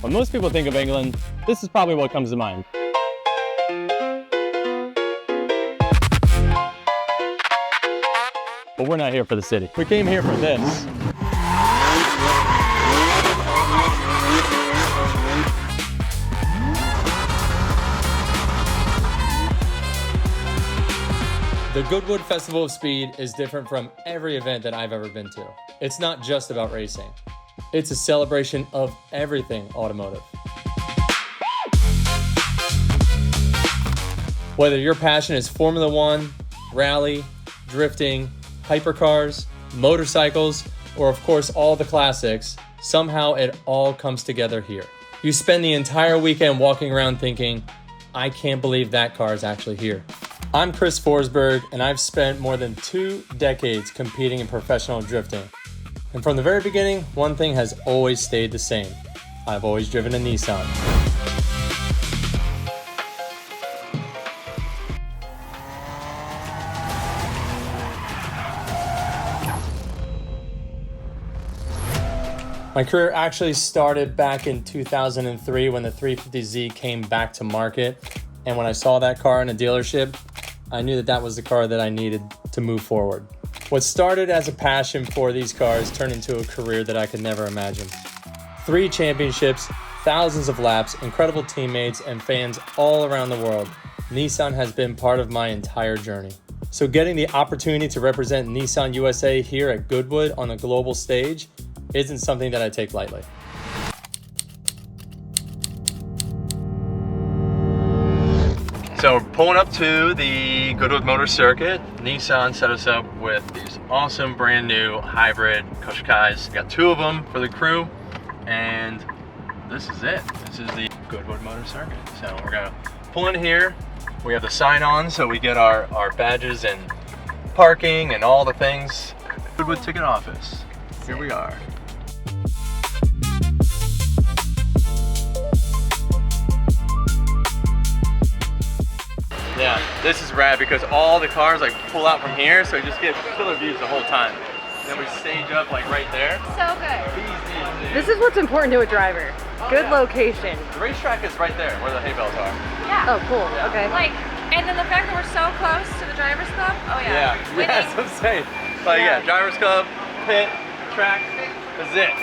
When most people think of England, this is probably what comes to mind. But we're not here for the city. We came here for this. The Goodwood Festival of Speed is different from every event that I've ever been to. It's not just about racing. It's a celebration of everything automotive. Whether your passion is Formula One, rally, drifting, hypercars, motorcycles, or of course all the classics, somehow it all comes together here. You spend the entire weekend walking around thinking, I can't believe that car is actually here. I'm Chris Forsberg, and I've spent more than 2 decades competing in professional drifting. And from the very beginning, one thing has always stayed the same. I've always driven a Nissan. My career actually started back in 2003 when the 350Z came back to market. And when I saw that car in a dealership, I knew that that was the car that I needed to move forward. What started as a passion for these cars turned into a career that I could never imagine. 3 championships, thousands of laps, incredible teammates, and fans all around the world. Nissan has been part of my entire journey. So getting the opportunity to represent Nissan USA here at Goodwood on the global stage isn't something that I take lightly. So we're pulling up to the Goodwood Motor Circuit. Nissan set us up with these awesome brand new hybrid Qashqais. We got 2 of them for the crew, and this is it. This is the Goodwood Motor Circuit. So we're gonna pull in here. We have the sign on, so we get our badges and parking and all the things. Goodwood Ticket Office. Here we are. Yeah, this is rad because all the cars like pull out from here, so you just get killer views the whole time. And then we stage up like right there. So good. This is what's important to a driver. Good location. The racetrack is right there where the hay bales are. Yeah. Oh, cool. Yeah. Okay. Like, and then the fact that we're so close to the driver's club. Oh yeah. Yeah, that's what I'm saying. Like yeah, driver's club, pit, track, that's it.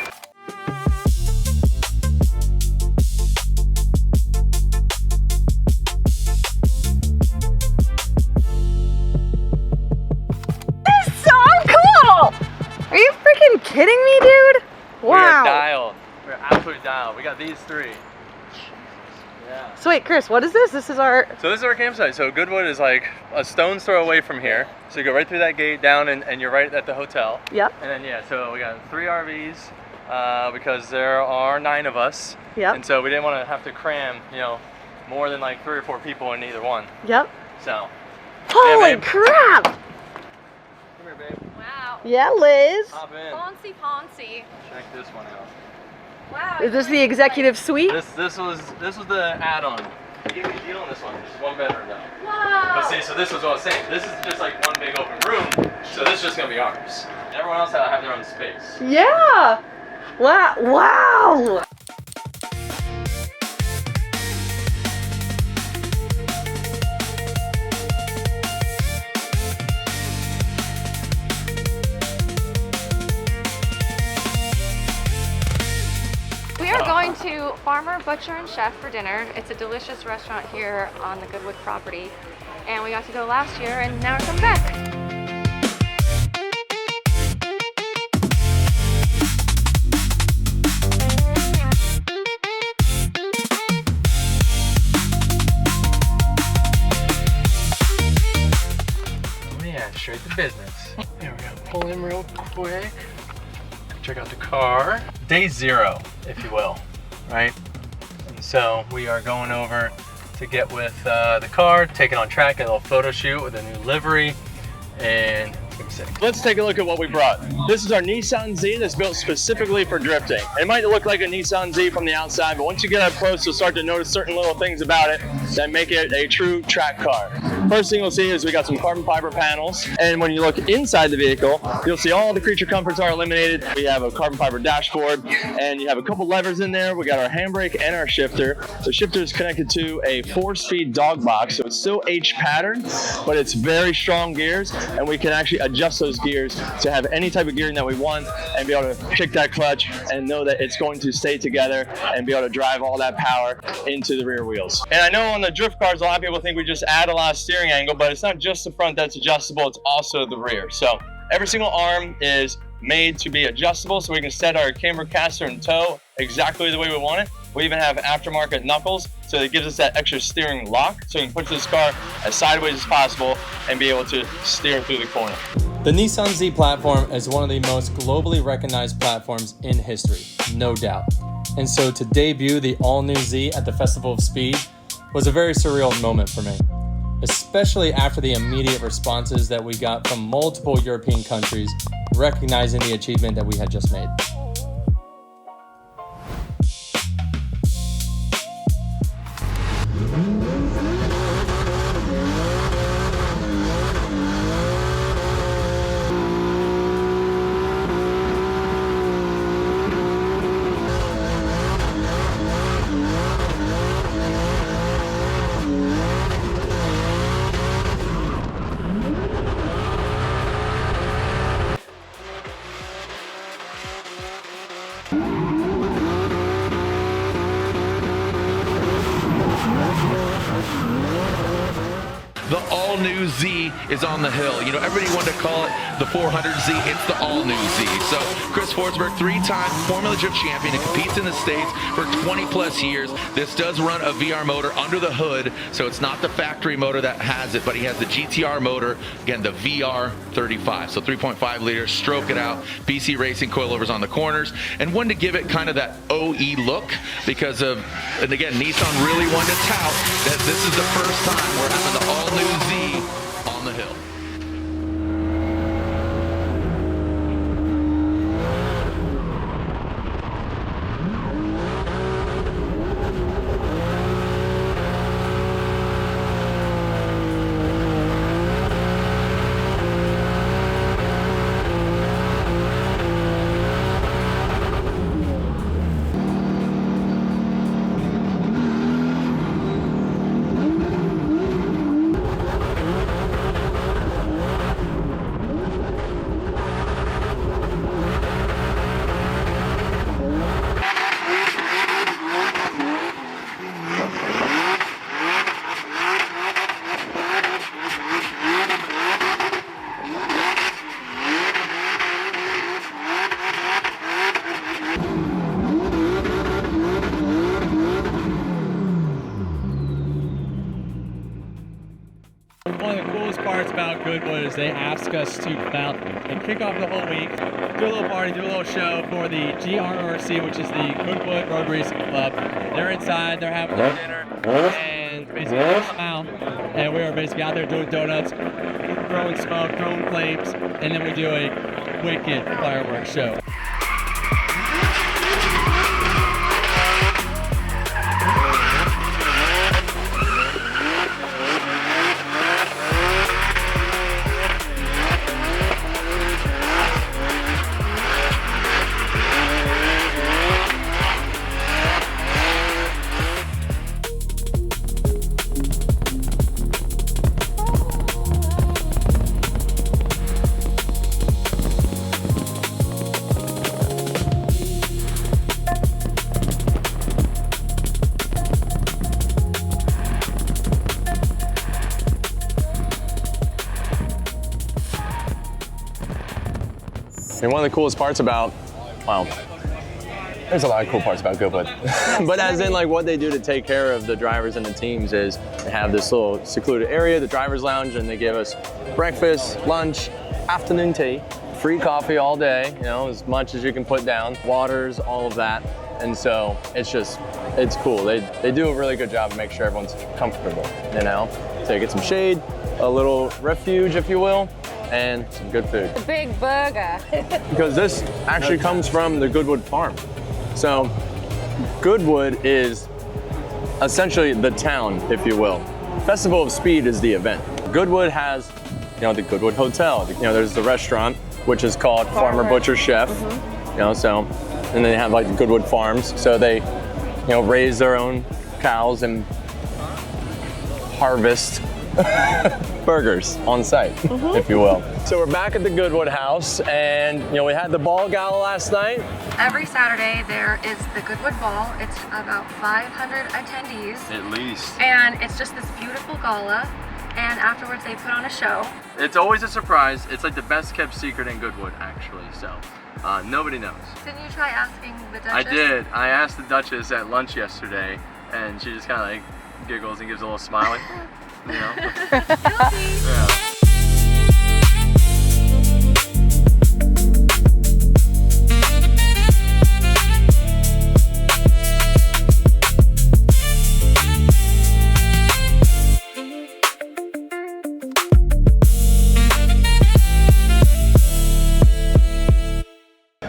Are you freaking kidding me, dude? Wow. We're dialed. We're absolutely dialed. We got these 3. Yeah. So wait, Chris, what is this? This is our... So this is our campsite. So Goodwood is like a stone's throw away from here. So you go right through that gate down and you're right at the hotel. Yep. And then yeah, so we got 3 RVs because there are 9 of us. Yep. And so we didn't want to have to cram, you know, more than like 3 or 4 people in either one. Yep. So. Holy yeah, crap! Come here, babe. Wow. Yeah, Liz. Hop in. Poncy. Check this one out. Wow. Is this the executive suite? This was the add-on. You gave me a deal on this one. This is 1 bedroom now. Wow. But see, so this was what I was saying. This is just like one big open room. So this is just gonna be ours. Everyone else will have their own space. Yeah. Wow. Wow. We are going to Farmer, Butcher, and Chef for dinner. It's a delicious restaurant here on the Goodwood property. And we got to go last year, and now we're coming back. Oh yeah, straight to business. Here we go. Pull in real quick. Check out the car. Day 0, if you will, right? And so we are going over to get with the car, take it on track, get a little photo shoot with a new livery, and it's gonna be sick. Let's take a look at what we brought. This is our Nissan Z that's built specifically for drifting. It might look like a Nissan Z from the outside, but once you get up close, you'll start to notice certain little things about it. that make it a true track car. First thing you'll see is we got some carbon fiber panels, and when you look inside the vehicle, you'll see all the creature comforts are eliminated. We have a carbon fiber dashboard, and you have a couple levers in there. We got our handbrake and our shifter. The shifter is connected to a 4-speed dog box, so it's still H pattern, but it's very strong gears, and we can actually adjust those gears to have any type of gearing that we want and be able to kick that clutch and know that it's going to stay together and be able to drive all that power into the rear wheels. And I know on the drift cars, a lot of people think we just add a lot of steering angle, but it's not just the front that's adjustable, it's also the rear. So every single arm is made to be adjustable, so we can set our camber caster and toe exactly the way we want it. We even have aftermarket knuckles, so it gives us that extra steering lock, so we can push this car as sideways as possible and be able to steer through the corner. The Nissan Z platform is one of the most globally recognized platforms in history, no doubt. And so to debut the all-new Z at the Festival of Speed was a very surreal moment for me, especially after the immediate responses that we got from multiple European countries recognizing the achievement that we had just made. The all-new Z is on the hill. You know, everybody wanted to call it the 400Z. It's the all-new Z. So Chris Forsberg, 3-time Formula Drift champion, and competes in the States for 20-plus years. This does run a VR motor under the hood, so it's not the factory motor that has it, but he has the GTR motor, again, the VR35. So 3.5 liters, stroke it out, BC Racing coilovers on the corners, and wanted to give it kind of that OE look because of, and again, Nissan really wanted to tout that this is the first time we're having the all-new Z on the hill. One of the coolest parts about Goodwood is they ask us to come out and kick off the whole week, do a little party, do a little show for the GRRC, which is the Goodwood Road Racing Club. They're inside, they're having their dinner, and basically they come out, and we are basically out there doing donuts, throwing smoke, throwing flames, and then we do a wicked fireworks show. And one of the coolest parts about, well, there's a lot of cool parts about Goodwood. But as in like what they do to take care of the drivers and the teams is they have this little secluded area, the driver's lounge, and they give us breakfast, lunch, afternoon tea, free coffee all day, you know, as much as you can put down, waters, all of that. And so it's just, it's cool. They do a really good job to make sure everyone's comfortable, you know? So you get some shade, a little refuge, if you will, and some good food. The big burger. Because this actually comes from the Goodwood farm. So Goodwood is essentially the town, if you will. Festival of Speed is the event. Goodwood has, you know, the Goodwood Hotel. You know, there's the restaurant, which is called Farmer Butcher Chef. You know, so, and then they have like the Goodwood Farms. So they, you know, raise their own cows and harvest burgers on site, if you will. So we're back at the Goodwood house, and you know, we had the ball gala last night. Every Saturday there is the Goodwood Ball. It's about 500 attendees. At least. And it's just this beautiful gala. And afterwards they put on a show. It's always a surprise. It's like the best kept secret in Goodwood, actually. So nobody knows. Didn't you try asking the Duchess? I did. I asked the Duchess at lunch yesterday, and she just kind of like giggles and gives a little smile, like, you know. Yeah.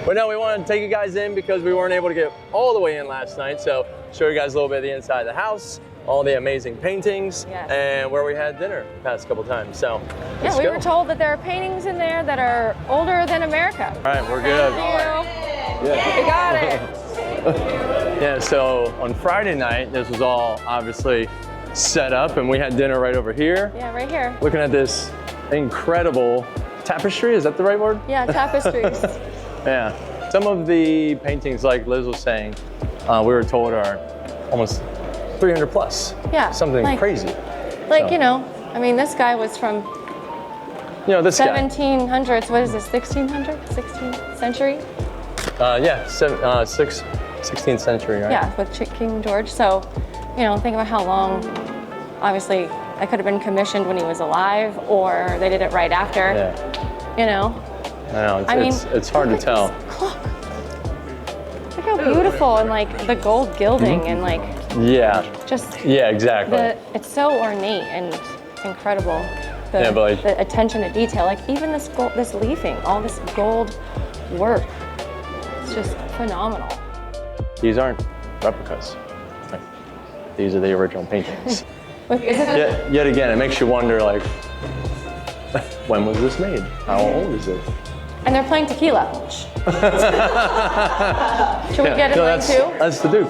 But no, we wanted to take you guys in because we weren't able to get all the way in last night. So show you guys a little bit of the inside of the house, all the amazing paintings, and where we had dinner the past couple times. So yeah, we were told that there are paintings in there that are older than America. All right, we're good. Thank you. Yeah. We got it. Yeah, so on Friday night, this was all obviously set up, and we had dinner right over here. Yeah, right here. Looking at this incredible tapestry, is that the right word? Yeah, tapestries. Yeah, some of the paintings, like Liz was saying, we were told are almost 300 plus. Yeah. Something like, crazy. Like, so, you know, I mean, this guy was from this 1700s, what is this, 1600, 16th century? Yeah, 16th century, right? Yeah, with King George. So, you know, think about how long, obviously, that could have been commissioned when he was alive, or they did it right after, you know? I know, it's hard to tell. Look how beautiful, and like the gold gilding and like just exactly. It's so ornate and it's incredible. The attention to detail, like even this gold, this leafing, all this gold work, it's just phenomenal. These aren't replicas. These are the original paintings. Yet again, it makes you wonder, like, when was this made? How old is it? And they're playing tequila. Should we get in line too? That's the Duke.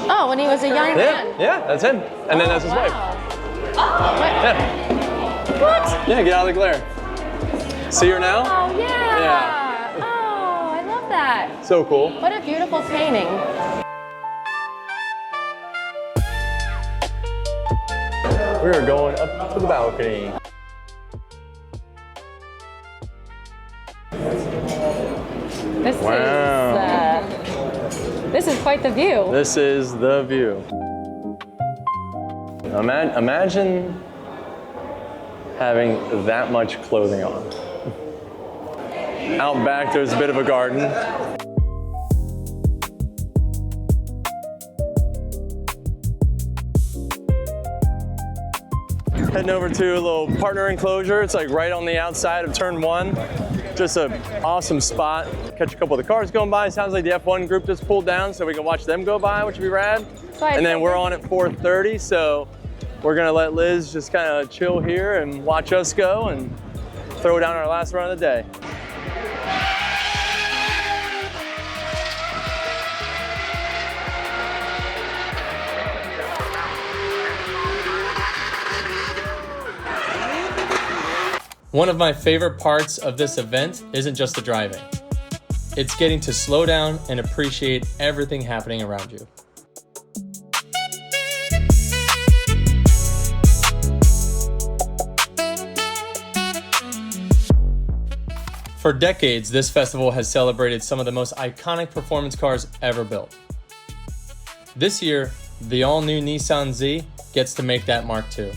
Oh, when he was a young man. Yeah, that's him. And then that's his wife. Oh, what? Yeah, get out of the glare. See her now? Oh, yeah. Oh, I love that. So cool. What a beautiful painting. We are going up to the balcony. This is quite the view. This is the view. Imagine having that much clothing on. Out back, there's a bit of a garden. Heading over to a little partner enclosure. It's like right on the outside of turn 1. Just an awesome spot. Catch a couple of the cars going by. Sounds like the F1 group just pulled down, so we can watch them go by, which would be rad. And then we're on at 4:30, so we're gonna let Liz just kind of chill here and watch us go and throw down our last run of the day. One of my favorite parts of this event isn't just the driving. It's getting to slow down and appreciate everything happening around you. For decades, this festival has celebrated some of the most iconic performance cars ever built. This year, the all-new Nissan Z gets to make that mark too.